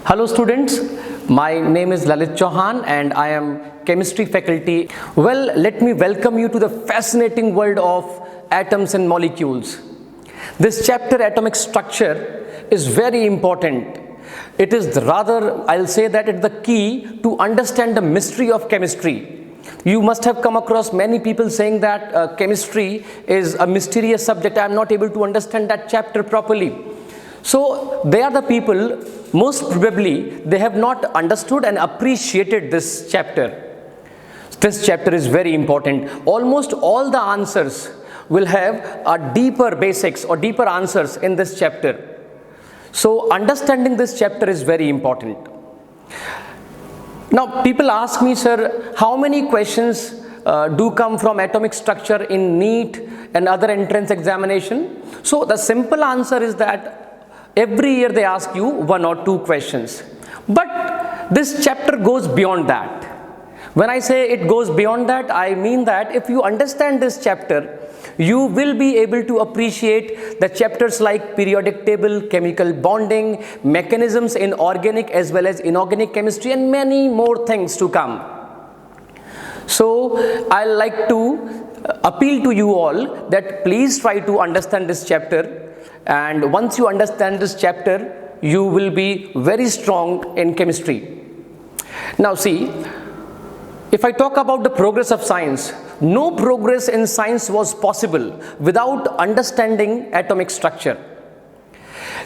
Hello students, my name is Lalit Chauhan and I am chemistry faculty. Well, let me welcome you to the fascinating world of atoms and molecules. This chapter, atomic structure, is very important. It is rather, I'll say that it's the key to understand the mystery of chemistry. You must have come across many people saying that chemistry is a mysterious subject. I am not able to understand that chapter properly. So they are the people, most probably they have not understood and appreciated this chapter. This chapter is very important. Almost all the answers will have a deeper basics or deeper answers in this chapter. So understanding this chapter is very important. Now people ask me, sir, how many questions do come from atomic structure in NEET and other entrance examination? So the simple answer is that every year they ask you 1 or 2 questions. But this chapter goes beyond that. When I say it goes beyond that, I mean that if you understand this chapter, you will be able to appreciate the chapters like periodic table, chemical bonding, mechanisms in organic as well as inorganic chemistry, and many more things to come. So I like to appeal to you all that please try to understand this chapter. And once you understand this chapter, you will be very strong in chemistry. Now see, if I talk about the progress of science, no progress in science was possible without understanding atomic structure.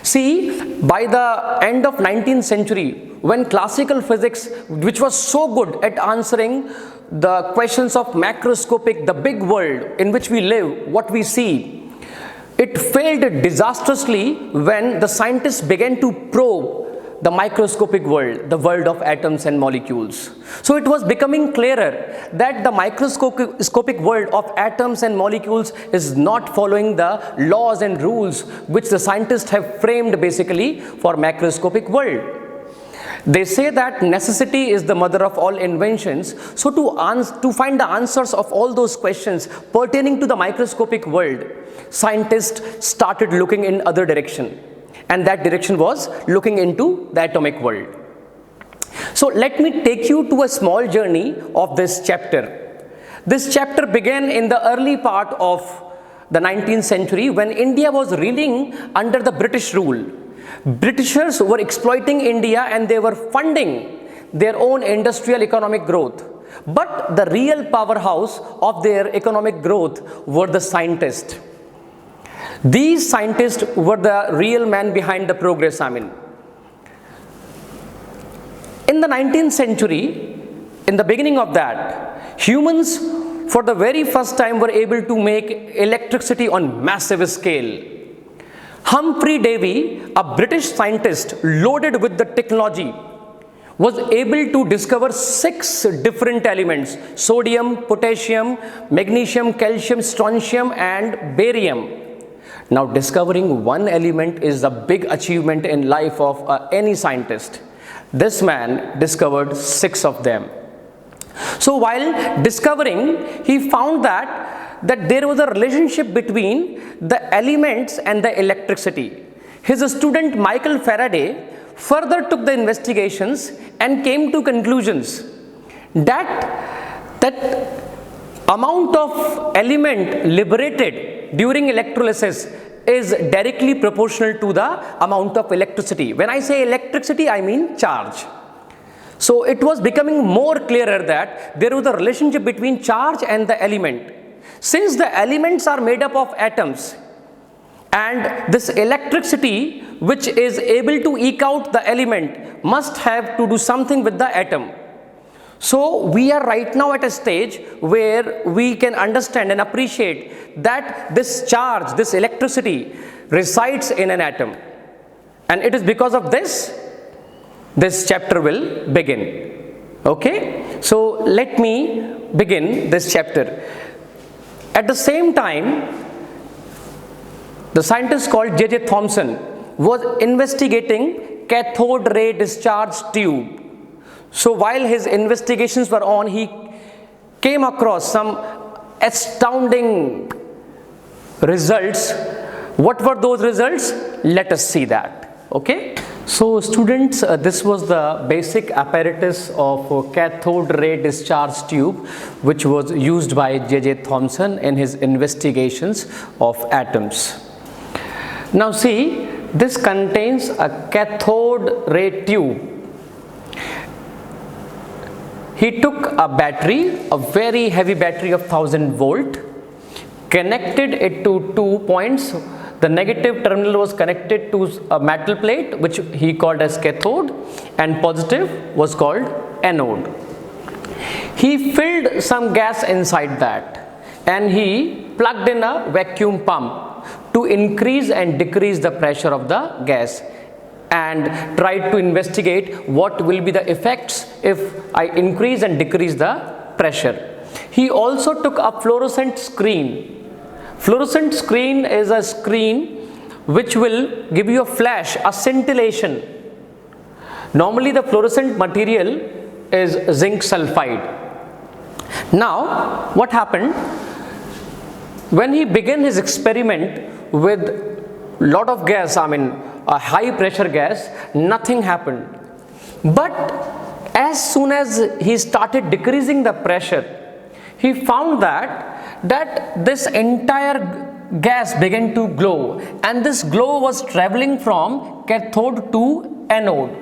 See, by the end of 19th century, when classical physics, which was so good at answering the questions of macroscopic, the big world in which we live, what we see, it failed disastrously when the scientists began to probe the microscopic world, the world of atoms and molecules. So it was becoming clearer that the microscopic world of atoms and molecules is not following the laws and rules which the scientists have framed basically for macroscopic world. They say that necessity is the mother of all inventions. So to find the answers of all those questions pertaining to the microscopic world, scientists started looking in other direction. And that direction was looking into the atomic world. So let me take you to a small journey of this chapter. This chapter began in the early part of the 19th century when India was reeling under the British rule. Britishers were exploiting India and they were funding their own industrial economic growth. But the real powerhouse of their economic growth were the scientists. These scientists were the real man behind the progress. In the 19th century, in the beginning of that, humans for the very first time were able to make electricity on massive scale. Humphrey Davy, a British scientist loaded with the technology, was able to discover 6 different elements: sodium, potassium, magnesium, calcium, strontium, and barium. Now, discovering one element is a big achievement in life of any scientist. This man discovered 6 of them. So while discovering, he found that there was a relationship between the elements and the electricity. His student Michael Faraday further took the investigations and came to conclusions that amount of element liberated during electrolysis is directly proportional to the amount of electricity. When I say electricity, I mean charge. So it was becoming more clearer that there was a relationship between charge and the element. Since the elements are made up of atoms, and this electricity which is able to eke out the element must have to do something with the atom. So we are right now at a stage where we can understand and appreciate that this charge, this electricity resides in an atom. And it is because of this chapter will begin. Okay? So let me begin this chapter. At the same time, the scientist called J.J. Thomson was investigating cathode ray discharge tube. So while his investigations were on, he came across some astounding results. What were those results? Let us see that. Okay. So students, this was the basic apparatus of cathode ray discharge tube, which was used by J.J. Thomson in his investigations of atoms. Now see, this contains a cathode ray tube. He took a battery, a very heavy battery of 1000 volt, connected it to 2 points. The negative terminal was connected to a metal plate, which he called as cathode, and positive was called anode. He filled some gas inside that, and he plugged in a vacuum pump to increase and decrease the pressure of the gas, and tried to investigate what will be the effects if I increase and decrease the pressure. He also took a fluorescent screen. Fluorescent screen is a screen which will give you a flash, a scintillation. Normally the fluorescent material is zinc sulfide. Now what happened? When he began his experiment with lot of gas, a high pressure gas, nothing happened. But as soon as he started decreasing the pressure, he found that this entire gas began to glow, and this glow was traveling from cathode to anode.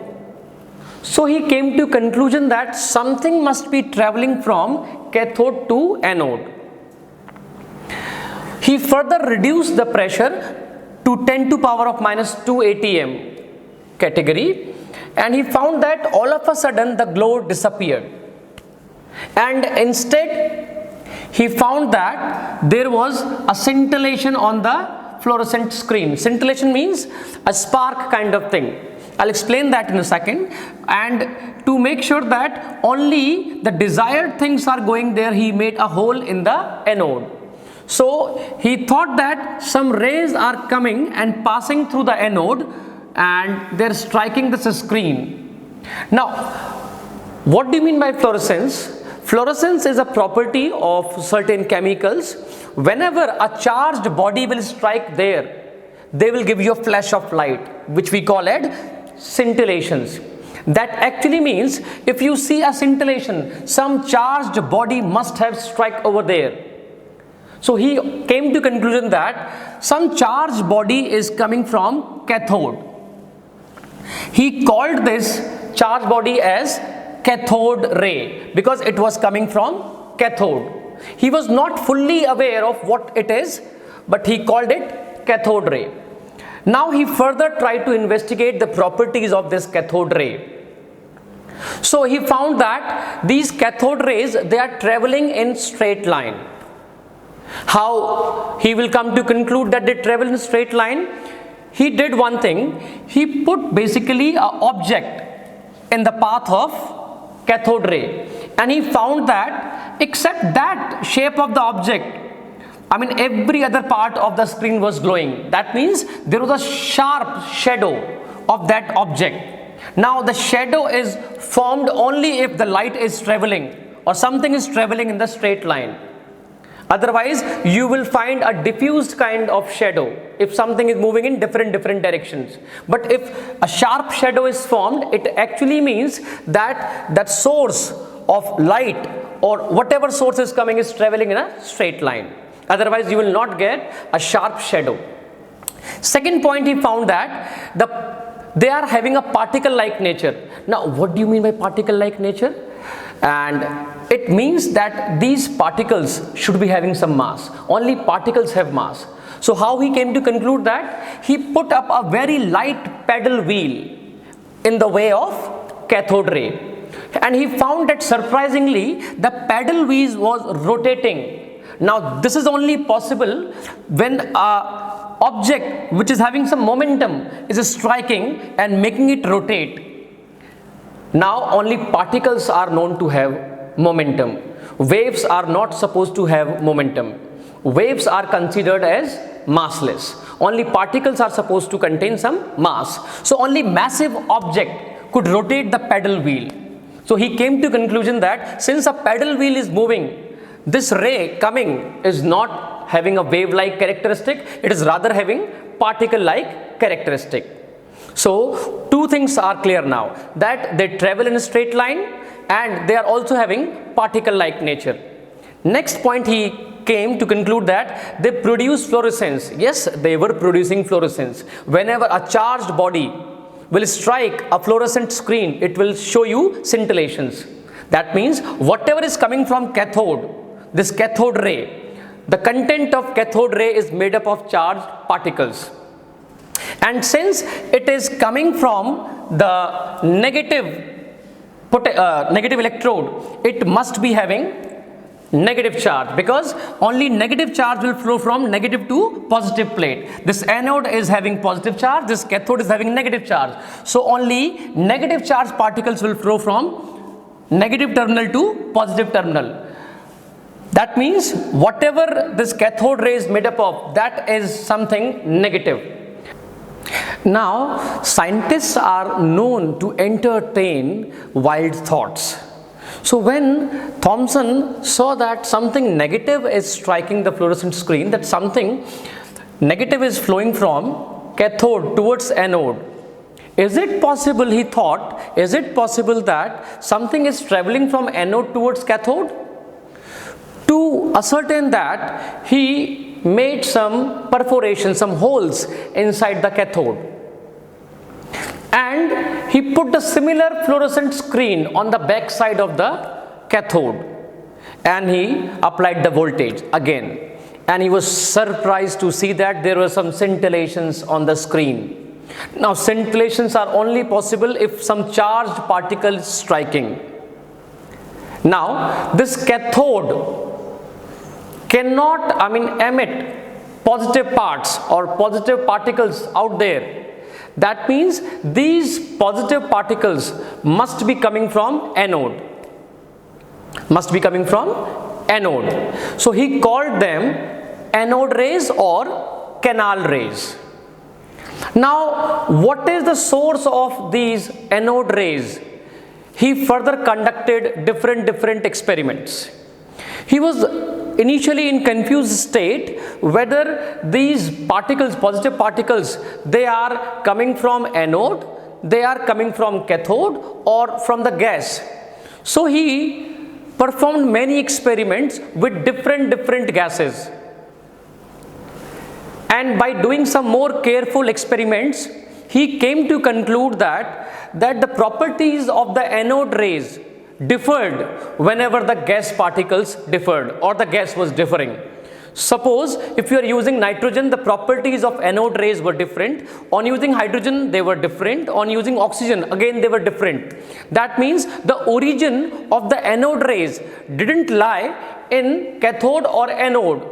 So he came to conclusion that something must be traveling from cathode to anode. He further reduced the pressure to 10 to power of minus 2 atm category, and he found that all of a sudden the glow disappeared, and instead he found that there was a scintillation on the fluorescent screen. Scintillation means a spark kind of thing. I'll explain that in a second. And to make sure that only the desired things are going there, he made a hole in the anode. So he thought that some rays are coming and passing through the anode, and they're striking this screen. Now, what do you mean by fluorescence? Fluorescence is a property of certain chemicals. Whenever a charged body will strike there, they will give you a flash of light, which we call it scintillations. That actually means if you see a scintillation, some charged body must have struck over there. So he came to conclusion that some charged body is coming from cathode. He called this charged body as cathode ray because it was coming from cathode. He was not fully aware of what it is, but he called it cathode ray. Now he further tried to investigate the properties of this cathode ray. So he found that these cathode rays, they are traveling in straight line. How he will come to conclude that they travel in straight line? He did one thing. He put basically an object in the path of cathode ray, and he found that except that shape of the object, every other part of the screen was glowing. That means there was a sharp shadow of that object. Now the shadow is formed only if the light is traveling or something is traveling in the straight line. Otherwise you will find a diffused kind of shadow if something is moving in different directions. But if a sharp shadow is formed, it actually means that that source of light or whatever source is coming is traveling in a straight line. Otherwise you will not get a sharp shadow. Second point, he found that they are having a particle like nature. Now what do you mean by particle like nature? And it means that these particles should be having some mass. Only particles have mass. So how he came to conclude that? He put up a very light paddle wheel in the way of cathode ray, and he found that surprisingly the paddle wheel was rotating. Now this is only possible when an object which is having some momentum is striking and making it rotate. Now only particles are known to have momentum. Waves are not supposed to have momentum. Waves are considered as massless. Only particles are supposed to contain some mass. So only massive object could rotate the paddle wheel. So he came to conclusion that since a paddle wheel is moving, this ray coming is not having a wave-like characteristic, it is rather having particle-like characteristic. So two things are clear now, that they travel in a straight line and they are also having particle-like nature. Next point, he came to conclude that they produce fluorescence. Yes, they were producing fluorescence. Whenever a charged body will strike a fluorescent screen, it will show you scintillations. That means whatever is coming from cathode, this cathode ray, the content of cathode ray is made up of charged particles. And since it is coming from the negative electrode, it must be having negative charge, because only negative charge will flow from negative to positive plate. This anode is having positive charge, this cathode is having negative charge. So only negative charge particles will flow from negative terminal to positive terminal. That means whatever this cathode ray is made up of, that is something negative. Now, scientists are known to entertain wild thoughts. So when Thomson saw that something negative is striking the fluorescent screen, that something negative is flowing from cathode towards anode, is it possible, he thought, is it possible that something is traveling from anode towards cathode? To ascertain that, he made some perforations, some holes inside the cathode. And he put a similar fluorescent screen on the back side of the cathode. And he applied the voltage again. And he was surprised to see that there were some scintillations on the screen. Now, scintillations are only possible if some charged particle is striking. Now, this cathode cannot, emit positive parts or positive particles out there. That means these positive particles must be coming from anode. Must be coming from anode. So he called them anode rays or canal rays. Now, what is the source of these anode rays? He further conducted different experiments. He was initially in confused state whether these particles, positive particles, they are coming from anode, they are coming from cathode or from the gas. So he performed many experiments with different gases. And by doing some more careful experiments, he came to conclude that the properties of the anode rays differed whenever the gas particles differed or the gas was differing. Suppose if you are using nitrogen, the properties of anode rays were different. On using hydrogen, they were different. On using oxygen, again they were different. That means the origin of the anode rays didn't lie in cathode or anode.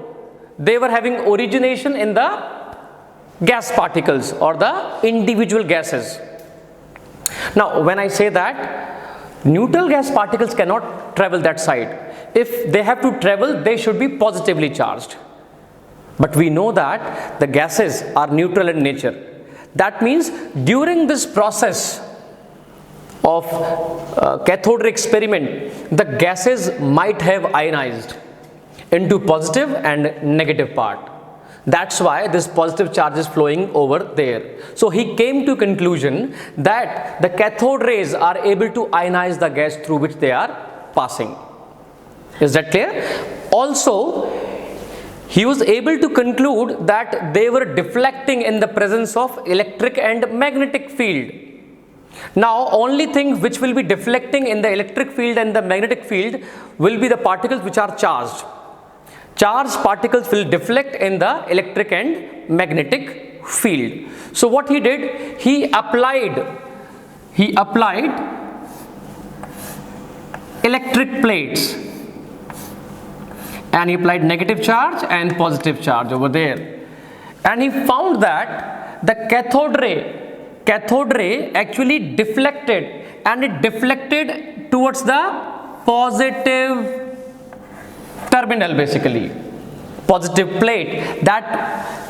They were having origination in the gas particles or the individual gases. Now, when I say that, neutral gas particles cannot travel that side. If they have to travel, they should be positively charged. But we know that the gases are neutral in nature. That means during this process of cathode ray experiment, the gases might have ionized into positive and negative part. That's why this positive charge is flowing over there. So he came to conclusion that the cathode rays are able to ionize the gas through which they are passing. Is that clear? Also, he was able to conclude that they were deflecting in the presence of electric and magnetic field. Now, only thing which will be deflecting in the electric field and the magnetic field will be the particles which are charged. Charged particles will deflect in the electric and magnetic field. So what he did, he applied electric plates, and he applied negative charge and positive charge over there, and he found that the cathode ray actually deflected, and it deflected towards the positive terminal, basically positive plate. That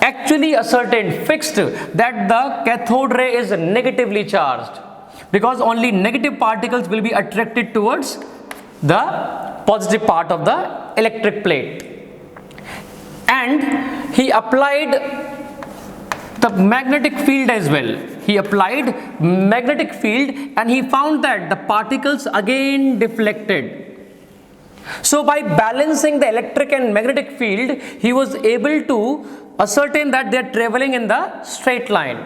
actually ascertained, fixed that the cathode ray is negatively charged, because only negative particles will be attracted towards the positive part of the electric plate. And he applied the magnetic field as well. he applied magnetic field and he found that the particles again deflected. So by balancing the electric and magnetic field, he was able to ascertain that they are traveling in the straight line.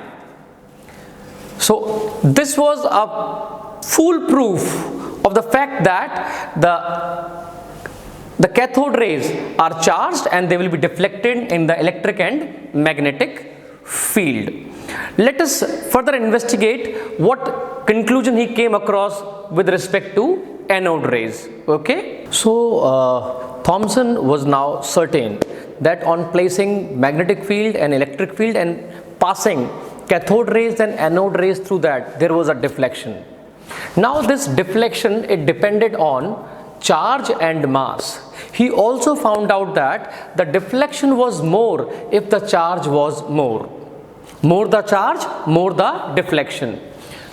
So this was a foolproof of the fact that the cathode rays are charged and they will be deflected in the electric and magnetic field. Let us further investigate what conclusion he came across with respect to anode rays. Okay, so Thomson was now certain that on placing magnetic field and electric field and passing cathode rays and anode rays through that, there was a deflection. Now this deflection, it depended on charge and mass. He also found out that the deflection was more if the charge was more. More the charge, more the deflection.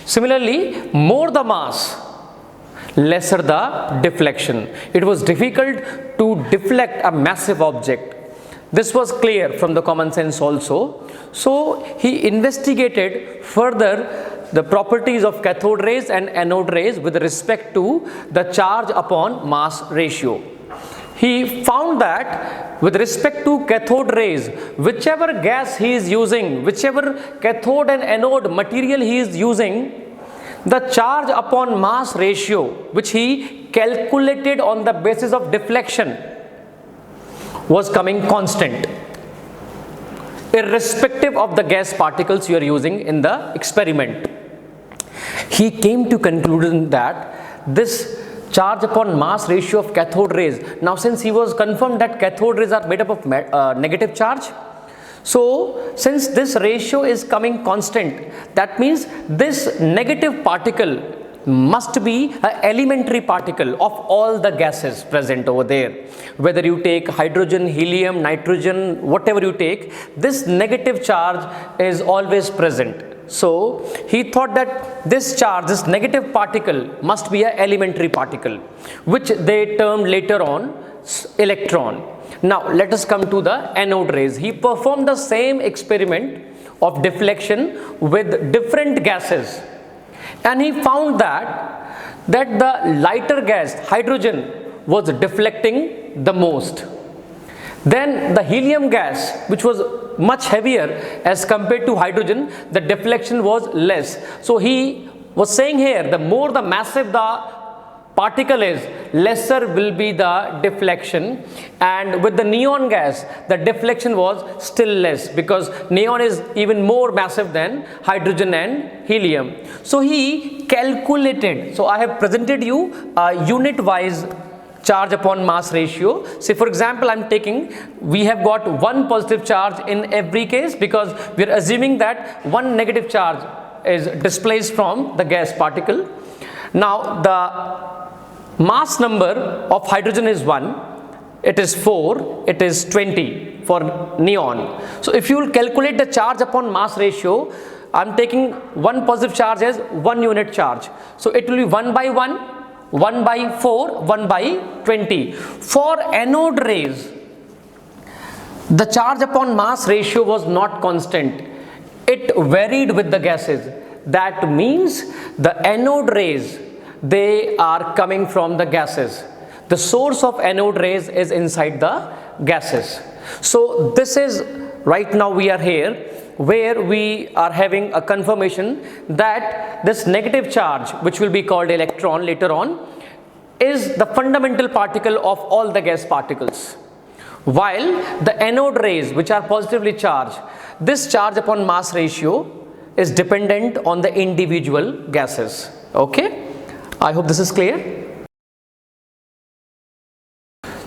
Similarly, more the mass, lesser the deflection. It was difficult to deflect a massive object. This was clear from the common sense also. So he investigated further the properties of cathode rays and anode rays with respect to the charge upon mass ratio. He found that with respect to cathode rays, whichever gas he is using, whichever cathode and anode material he is using, the charge upon mass ratio which he calculated on the basis of deflection was coming constant, irrespective of the gas particles you are using in the experiment. He came to conclusion that this charge upon mass ratio of cathode rays, now since he was confirmed that cathode rays are made up of negative charge, so since this ratio is coming constant, that means this negative particle must be an elementary particle of all the gases present over there. Whether you take hydrogen, helium, nitrogen, whatever you take, this negative charge is always present. So he thought that this charge, this negative particle must be an elementary particle, which they termed later on electron. Now let us come to the anode rays. He performed the same experiment of deflection with different gases, and he found that the lighter gas, hydrogen, was deflecting the most. Then the helium gas, which was much heavier as compared to hydrogen, the deflection was less. So he was saying here, the more the massive the particle is, lesser will be the deflection. And with the neon gas, the deflection was still less, because neon is even more massive than hydrogen and helium. So he calculated. So I have presented you a unit wise charge upon mass ratio. Say for example, we have got one positive charge in every case, because we are assuming that one negative charge is displaced from the gas particle. Now the mass number of hydrogen is 1, it is 4, it is 20 for neon. So if you will calculate the charge upon mass ratio, I am taking one positive charge as 1 unit charge. So it will be 1 by 1, 1 by 4, 1 by 20. For anode rays, the charge upon mass ratio was not constant. It varied with the gases. That means the anode rays, they are coming from the gases. The source of anode rays is inside the gases. So this is, right now we are here, where we are having a confirmation that this negative charge, which will be called electron later on, is the fundamental particle of all the gas particles. While the anode rays, which are positively charged, this charge upon mass ratio is dependent on the individual gases. Okay, I hope this is clear.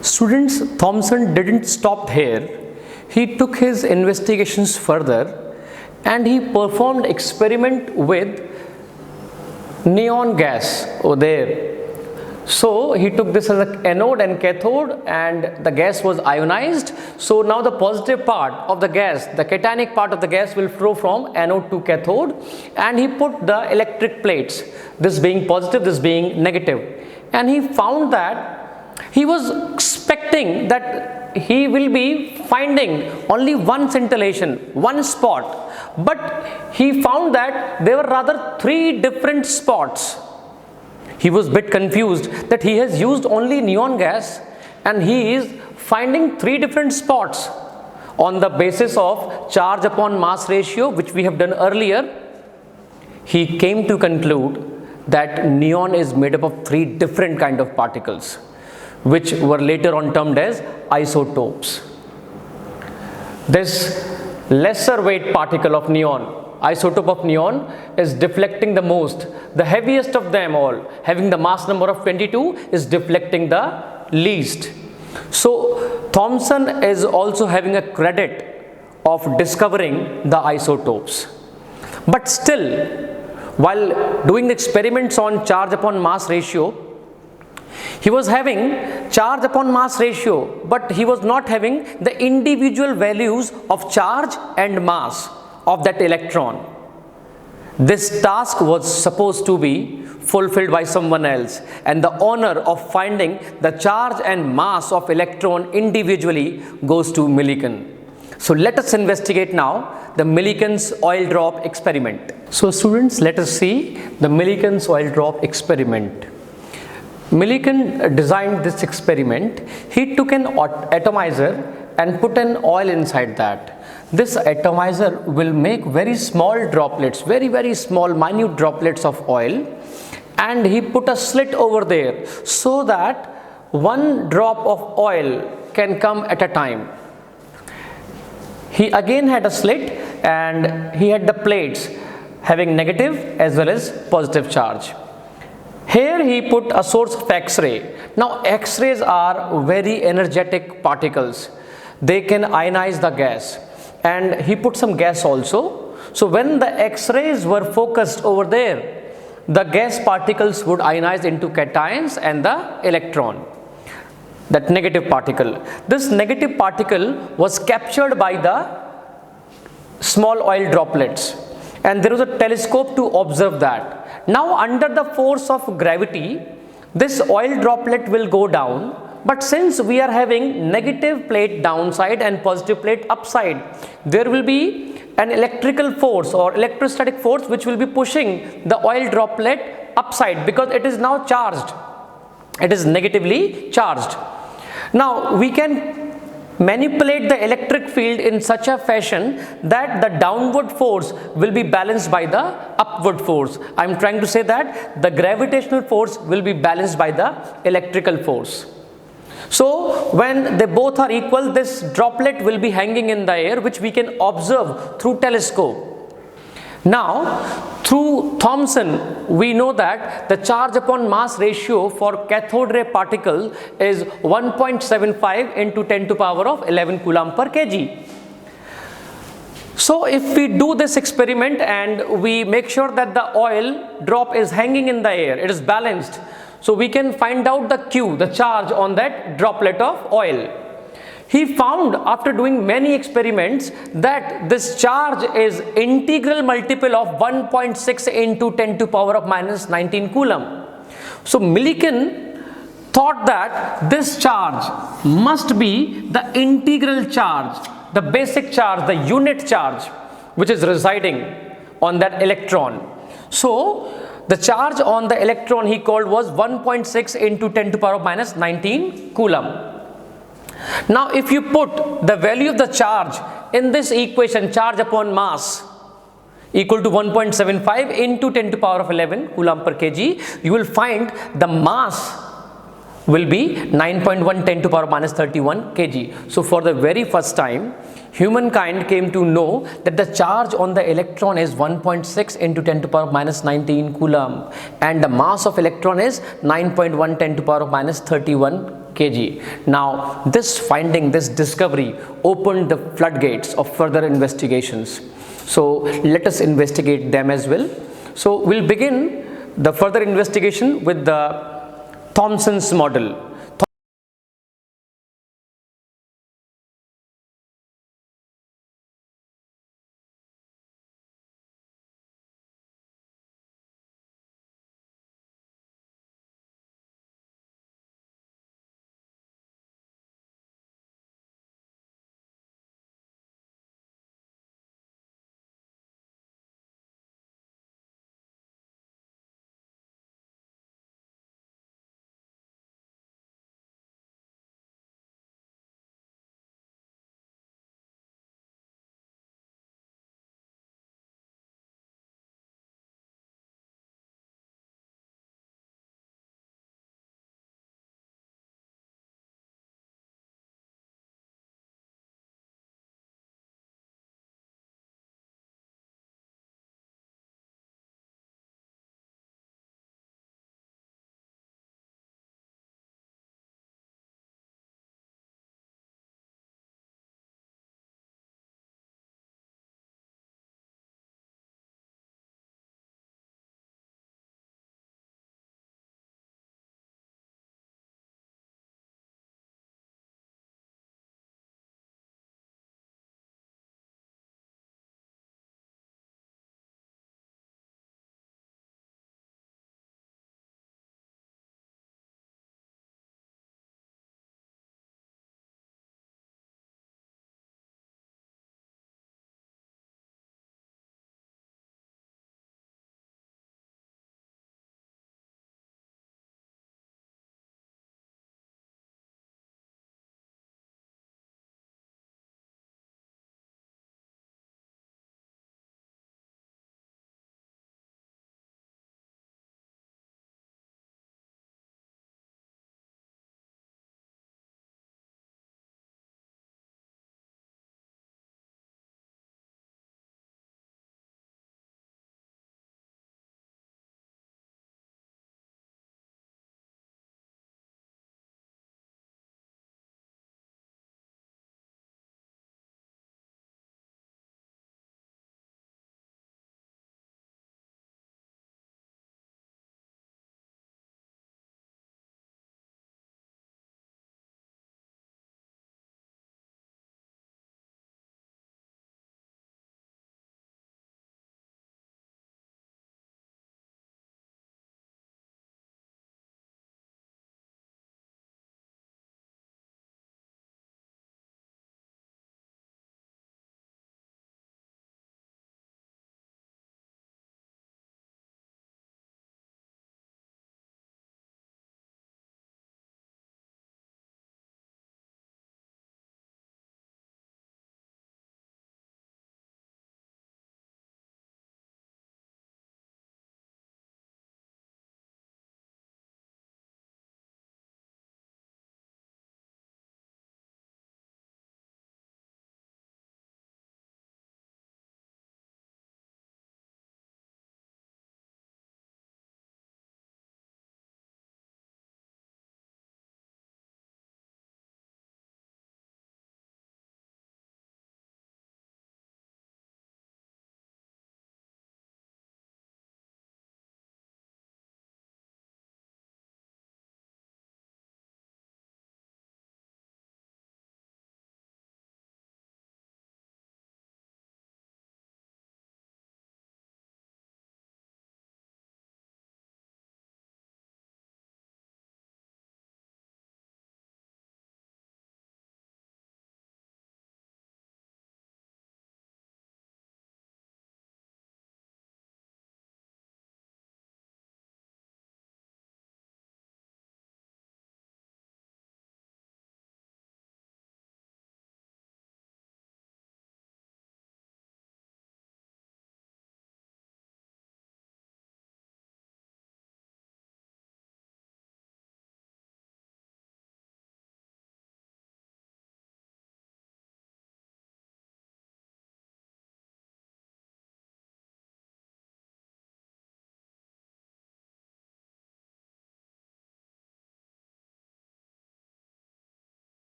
Students, Thomson didn't stop here. He took his investigations further and he performed experiment with neon gas over there. So he took this as an anode and cathode, and the gas was ionized. So now the positive part of the gas, the cationic part of the gas, will flow from anode to cathode, and he put the electric plates, this being positive, this being negative, and he found that he was expecting that he will be finding only one scintillation, one spot, but he found that there were rather 3 different spots. He was a bit confused that he has used only neon gas and he is finding 3 different spots. On the basis of charge upon mass ratio, which we have done earlier, he came to conclude that neon is made up of 3 different kind of particles, which were later on termed as isotopes. This lesser weight particle of neon, isotope of neon, is deflecting the most. The heaviest of them all, having the mass number of 22, is deflecting the least. So Thomson is also having a credit of discovering the isotopes. But still, while doing the experiments on charge upon mass ratio, he was having charge upon mass ratio, but he was not having the individual values of charge and mass of that electron. This task was supposed to be fulfilled by someone else, and the honor of finding the charge and mass of electron individually goes to Millikan. So let us investigate now the Millikan's oil drop experiment. So students, let us see the Millikan's oil drop experiment. Millikan designed this experiment. He took an atomizer and put an oil inside that. This atomizer will make very small droplets, very small minute droplets of oil, and he put a slit over there so that one drop of oil can come at a time. He again had a slit and he had the plates having negative as well as positive charge. Here he put a source of X-ray. Now X-rays are very energetic particles. They can ionize the gas, and he put some gas also. So when the X-rays were focused over there, the gas particles would ionize into cations and the electron, that negative particle. This negative particle was captured by the small oil droplets, and there was a telescope to observe that. Now under the force of gravity, this oil droplet will go down, but since we are having negative plate downside and positive plate upside, there will be an electrical force or electrostatic force which will be pushing the oil droplet upside because it is now charged. It is negatively charged. Now we can manipulate the electric field in such a fashion that the downward force will be balanced by the upward force. I am trying to say that the gravitational force will be balanced by the electrical force. So when they both are equal, this droplet will be hanging in the air, which we can observe through telescope. Now through Thomson, we know that the charge upon mass ratio for cathode ray particle is 1.75 into 10 to power of 11 coulomb per kg. So if we do this experiment and we make sure that the oil drop is hanging in the air, it is balanced, so we can find out the Q, the charge on that droplet of oil. He found after doing many experiments that this charge is integral multiple of 1.6 into 10 to power of minus 19 coulomb. So Millikan thought that this charge must be the integral charge, the basic charge, the unit charge which is residing on that electron. So the charge on the electron he called was 1.6 into 10 to power of minus 19 coulomb. Now if you put the value of the charge in this equation, charge upon mass equal to 1.75 into 10 to power of 11 coulomb per kg, you will find the mass will be 9.1 10 to power minus 31 kg. So for the very first time, humankind came to know that the charge on the electron is 1.6 into 10 to power minus 19 coulomb, and the mass of electron is 9.1 10 to power minus 31 kg. Now this finding, this discovery opened the floodgates of further investigations. So let us investigate them as well. So we'll begin the further investigation with the Thomson's model.